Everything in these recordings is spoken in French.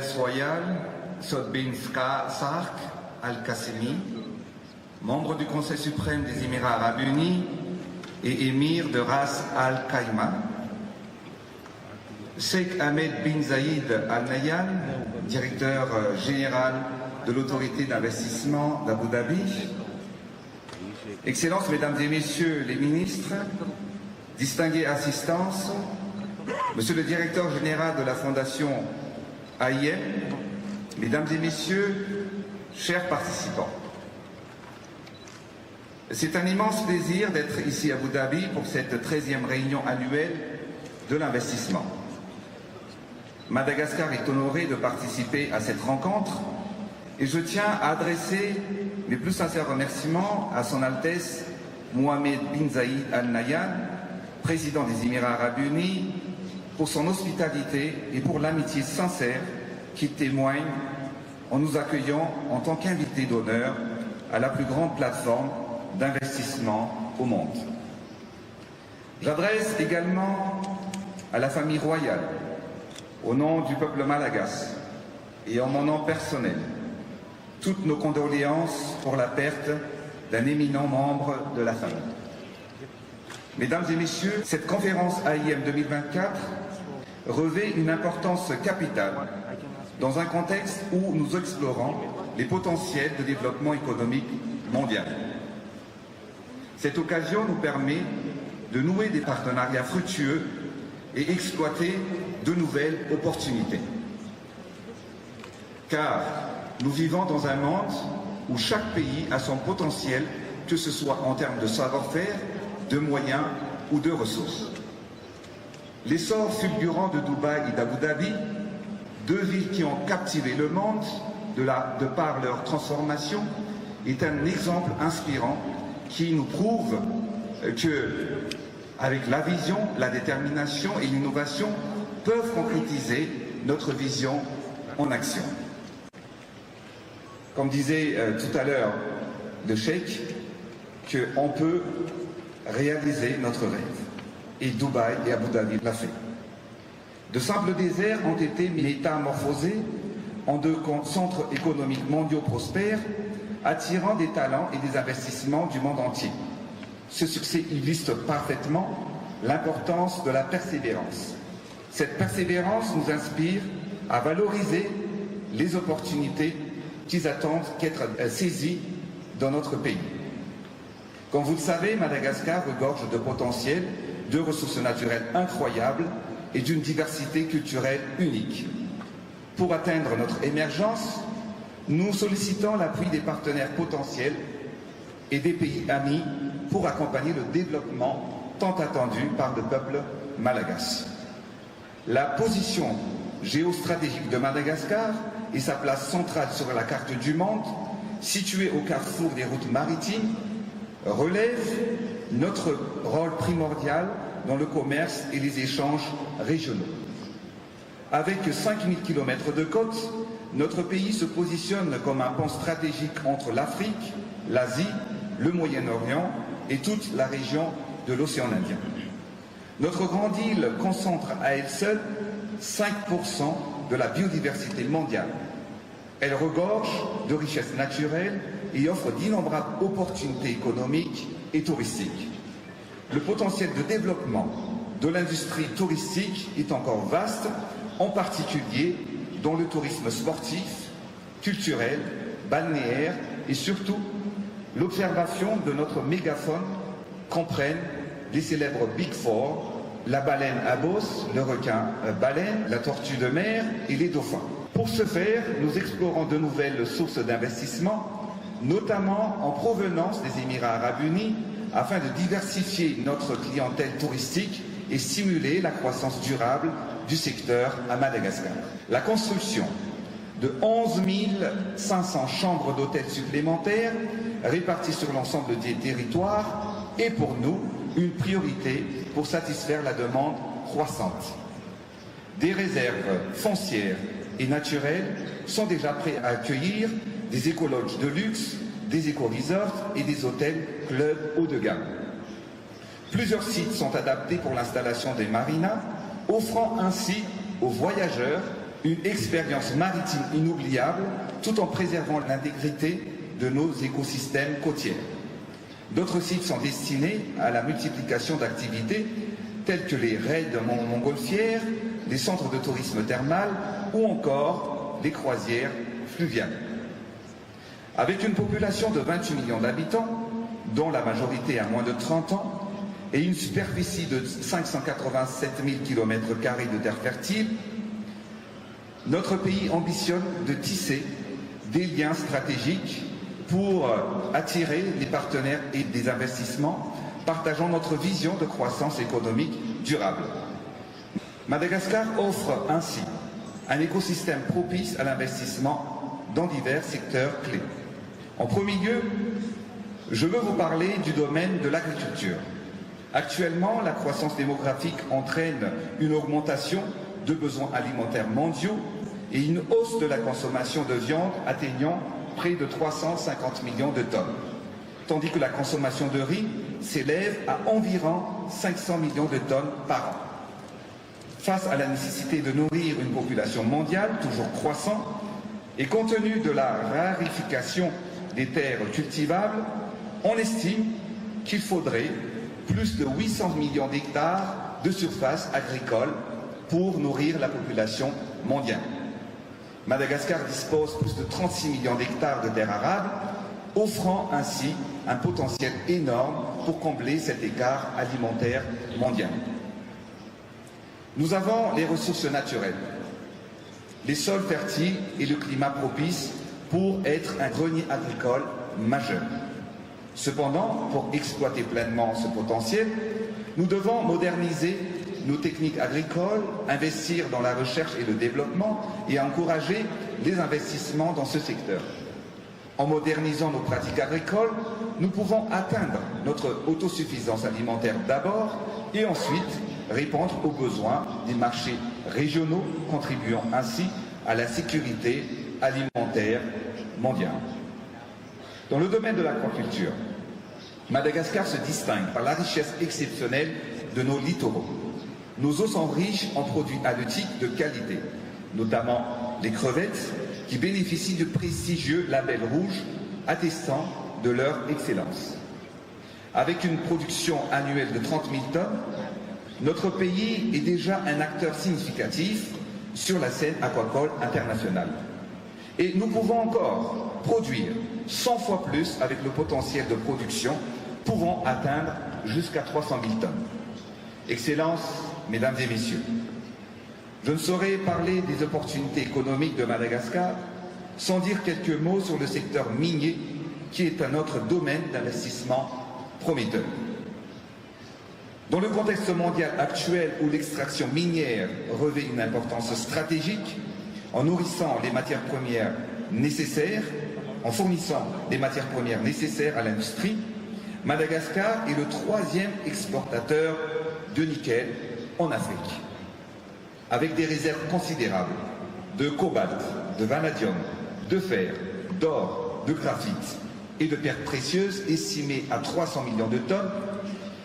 Altesse royale, Sot bin Sark Al-Qassemi, membre du Conseil suprême des Émirats arabes unis et émir de Ras Al Khaimah, Sheikh Ahmed bin Zayed Al Nahyan, directeur général de l'autorité d'investissement d'Abu Dhabi, Excellences, Mesdames et Messieurs les ministres, distinguée assistance, Monsieur le directeur général de la Fondation AIM, Mesdames et Messieurs, chers participants. C'est un immense plaisir d'être ici à Abu Dhabi pour cette 13e réunion annuelle de l'investissement. Madagascar est honoré de participer à cette rencontre et je tiens à adresser mes plus sincères remerciements à Son Altesse Mohamed bin Zayed Al Nahyan, président des Émirats arabes unis, pour son hospitalité et pour l'amitié sincère qu'il témoigne en nous accueillant en tant qu'invité d'honneur à la plus grande plateforme d'investissement au monde. J'adresse également à la famille royale, au nom du peuple malagasy et en mon nom personnel, toutes nos condoléances pour la perte d'un éminent membre de la famille. Mesdames et Messieurs, cette conférence AIM 2024 revêt une importance capitale dans un contexte où nous explorons les potentiels de développement économique mondial. Cette occasion nous permet de nouer des partenariats fructueux et exploiter de nouvelles opportunités. Car nous vivons dans un monde où chaque pays a son potentiel, que ce soit en termes de savoir-faire, de moyens ou de ressources. L'essor fulgurant de Dubaï et d'Abu Dhabi, deux villes qui ont captivé le monde de par leur transformation, est un exemple inspirant qui nous prouve que, avec la vision, la détermination et l'innovation, peuvent concrétiser notre vision en action. Comme disait tout à l'heure le Cheikh, qu'on peut réaliser notre rêve. Et Dubaï et Abu Dhabi l'a fait. De simples déserts ont été métamorphosés en deux centres économiques mondiaux prospères, attirant des talents et des investissements du monde entier. Ce succès illustre parfaitement l'importance de la persévérance. Cette persévérance nous inspire à valoriser les opportunités qui attendent qu'être saisies dans notre pays. Comme vous le savez, Madagascar regorge de potentiel, de ressources naturelles incroyables et d'une diversité culturelle unique. Pour atteindre notre émergence, nous sollicitons l'appui des partenaires potentiels et des pays amis pour accompagner le développement tant attendu par le peuple malagasy. La position géostratégique de Madagascar et sa place centrale sur la carte du monde, située au carrefour des routes maritimes, relèvent notre rôle primordial dans le commerce et les échanges régionaux. Avec 5000 km de côte, notre pays se positionne comme un pont stratégique entre l'Afrique, l'Asie, le Moyen-Orient et toute la région de l'océan Indien. Notre grande île concentre à elle seule 5% de la biodiversité mondiale. Elle regorge de richesses naturelles et offre d'innombrables opportunités économiques et touristiques. Le potentiel de développement de l'industrie touristique est encore vaste, en particulier dans le tourisme sportif, culturel, balnéaire et surtout l'observation de notre mégafaune comprennent les célèbres Big Four, la baleine à bosse, le requin baleine, la tortue de mer et les dauphins. Pour ce faire, nous explorons de nouvelles sources d'investissement, notamment en provenance des Émirats arabes unis, afin de diversifier notre clientèle touristique et stimuler la croissance durable du secteur à Madagascar. La construction de 11 500 chambres d'hôtels supplémentaires réparties sur l'ensemble des territoires est pour nous une priorité pour satisfaire la demande croissante. Des réserves foncières et naturelles sont déjà prêtes à accueillir des écologes de luxe, des éco-resorts et des hôtels clubs haut de gamme. Plusieurs sites sont adaptés pour l'installation des marinas, offrant ainsi aux voyageurs une expérience maritime inoubliable tout en préservant l'intégrité de nos écosystèmes côtiers. D'autres sites sont destinés à la multiplication d'activités telles que les raids montgolfières, les centres de tourisme thermal ou encore les croisières fluviales. Avec une population de 28 millions d'habitants, dont la majorité a moins de 30 ans, et une superficie de 587 000 km² de terre fertile, notre pays ambitionne de tisser des liens stratégiques pour attirer des partenaires et des investissements partageant notre vision de croissance économique durable. Madagascar offre ainsi un écosystème propice à l'investissement dans divers secteurs clés. En premier lieu, je veux vous parler du domaine de l'agriculture. Actuellement, la croissance démographique entraîne une augmentation de besoins alimentaires mondiaux et une hausse de la consommation de viande atteignant près de 350 millions de tonnes, tandis que la consommation de riz s'élève à environ 500 millions de tonnes par an. Face à la nécessité de nourrir une population mondiale toujours croissante et compte tenu de la raréfaction des terres cultivables, on estime qu'il faudrait plus de 800 millions d'hectares de surface agricole pour nourrir la population mondiale. Madagascar dispose de plus de 36 millions d'hectares de terres arables, offrant ainsi un potentiel énorme pour combler cet écart alimentaire mondial. Nous avons les ressources naturelles, les sols fertiles et le climat propice pour être un grenier agricole majeur. Cependant, pour exploiter pleinement ce potentiel, nous devons moderniser nos techniques agricoles, investir dans la recherche et le développement et encourager les investissements dans ce secteur. En modernisant nos pratiques agricoles, nous pouvons atteindre notre autosuffisance alimentaire d'abord et ensuite répondre aux besoins des marchés régionaux, contribuant ainsi à la sécurité alimentaire mondiale. Dans le domaine de l'aquaculture, Madagascar se distingue par la richesse exceptionnelle de nos littoraux. Nos eaux sont riches en produits halieutiques de qualité, notamment les crevettes, qui bénéficient de prestigieux labels rouges attestant de leur excellence. Avec une production annuelle de 30 000 tonnes, notre pays est déjà un acteur significatif sur la scène aquacole internationale. Et nous pouvons encore produire 100 fois plus avec le potentiel de production pouvant atteindre jusqu'à 300 000 tonnes. Excellences, Mesdames et Messieurs, je ne saurais parler des opportunités économiques de Madagascar sans dire quelques mots sur le secteur minier qui est un autre domaine d'investissement prometteur. Dans le contexte mondial actuel où l'extraction minière revêt une importance stratégique, en nourrissant les matières premières nécessaires, en fournissant les matières premières nécessaires à l'industrie, Madagascar est le troisième exportateur de nickel en Afrique, avec des réserves considérables de cobalt, de vanadium, de fer, d'or, de graphite et de pierres précieuses estimées à 300 millions de tonnes.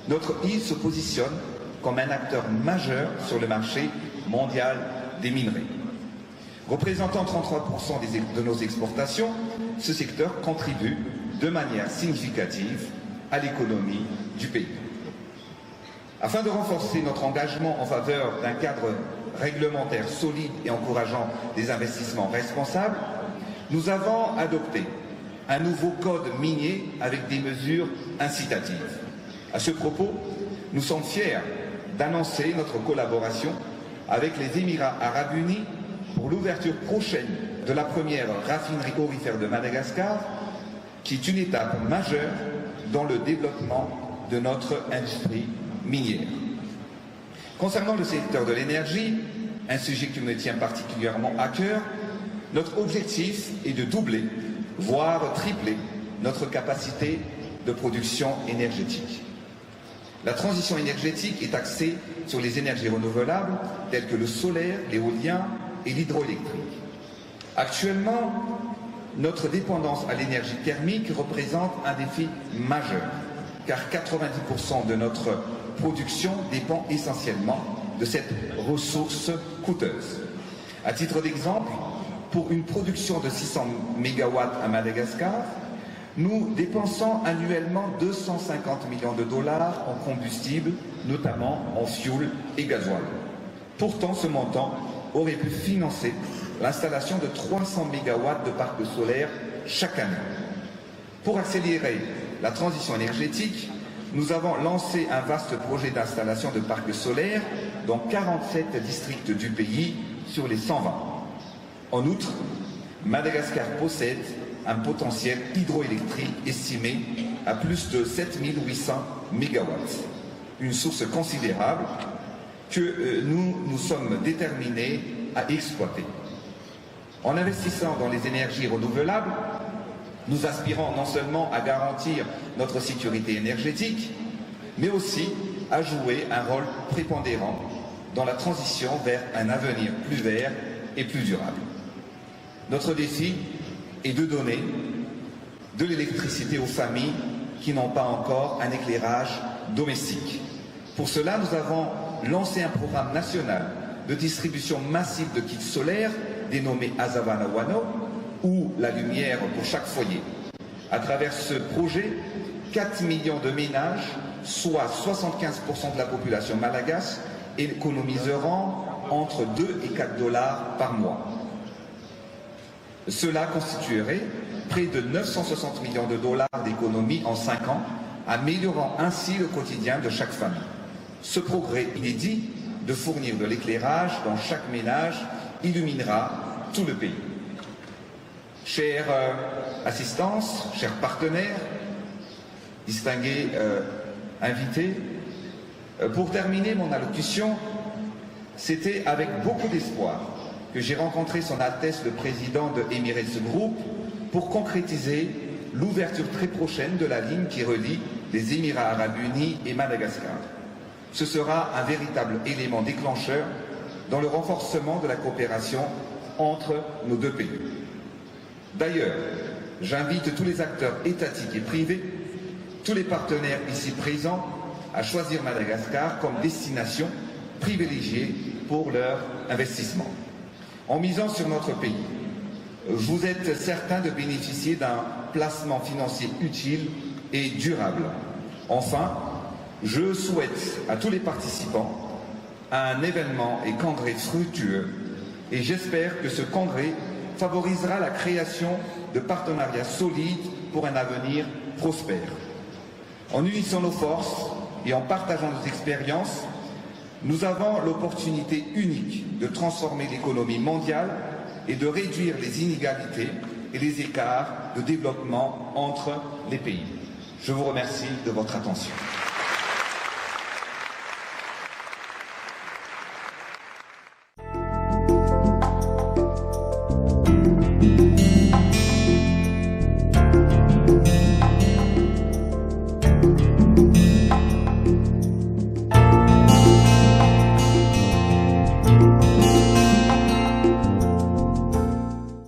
Notre île se positionne comme un acteur majeur sur le marché mondial des minerais. Représentant 33% de nos exportations, ce secteur contribue de manière significative à l'économie du pays. Afin de renforcer notre engagement en faveur d'un cadre réglementaire solide et encourageant des investissements responsables, nous avons adopté un nouveau code minier avec des mesures incitatives. À ce propos, nous sommes fiers d'annoncer notre collaboration avec les Émirats arabes unis pour l'ouverture prochaine de la première raffinerie aurifère de Madagascar, qui est une étape majeure dans le développement de notre industrie minière. Concernant le secteur de l'énergie, un sujet qui me tient particulièrement à cœur, notre objectif est de doubler, voire tripler, notre capacité de production énergétique. La transition énergétique est axée sur les énergies renouvelables telles que le solaire, l'éolien et l'hydroélectrique. Actuellement, notre dépendance à l'énergie thermique représente un défi majeur, car 90% de notre production dépend essentiellement de cette ressource coûteuse. À titre d'exemple, pour une production de 600 MW à Madagascar, nous dépensons annuellement 250 millions de dollars en combustible, notamment en fioul et gasoil. Pourtant, ce montant aurait pu financer l'installation de 300 MW de parcs solaires chaque année. Pour accélérer la transition énergétique, nous avons lancé un vaste projet d'installation de parcs solaires dans 47 districts du pays sur les 120. En outre, Madagascar possède un potentiel hydroélectrique estimé à plus de 7800 MW, une source considérable que nous sommes déterminés à exploiter. En investissant dans les énergies renouvelables, nous aspirons non seulement à garantir notre sécurité énergétique, mais aussi à jouer un rôle prépondérant dans la transition vers un avenir plus vert et plus durable. Notre défi est de donner de l'électricité aux familles qui n'ont pas encore un éclairage domestique. Pour cela, nous avons lancé un programme national de distribution massive de kits solaires dénommé Azavana Wano, ou la lumière pour chaque foyer. À travers ce projet, 4 millions de ménages, soit 75% de la population malagasy, économiseront entre 2 et 4 dollars par mois. Cela constituerait près de 960 millions de dollars d'économies en 5 ans, améliorant ainsi le quotidien de chaque famille. Ce progrès inédit de fournir de l'éclairage dans chaque ménage illuminera tout le pays. Chère assistance, chers partenaires, distingués invités, pour terminer mon allocution, c'était avec beaucoup d'espoir que j'ai rencontré Son Altesse le Président de Emirates Group pour concrétiser l'ouverture très prochaine de la ligne qui relie les Émirats Arabes Unis et Madagascar. Ce sera un véritable élément déclencheur dans le renforcement de la coopération entre nos deux pays. D'ailleurs, j'invite tous les acteurs étatiques et privés, tous les partenaires ici présents, à choisir Madagascar comme destination privilégiée pour leur investissement. En misant sur notre pays, vous êtes certains de bénéficier d'un placement financier utile et durable. Enfin, je souhaite à tous les participants un événement et congrès fructueux et j'espère que ce congrès favorisera la création de partenariats solides pour un avenir prospère. En unissant nos forces et en partageant nos expériences, nous avons l'opportunité unique de transformer l'économie mondiale et de réduire les inégalités et les écarts de développement entre les pays. Je vous remercie de votre attention.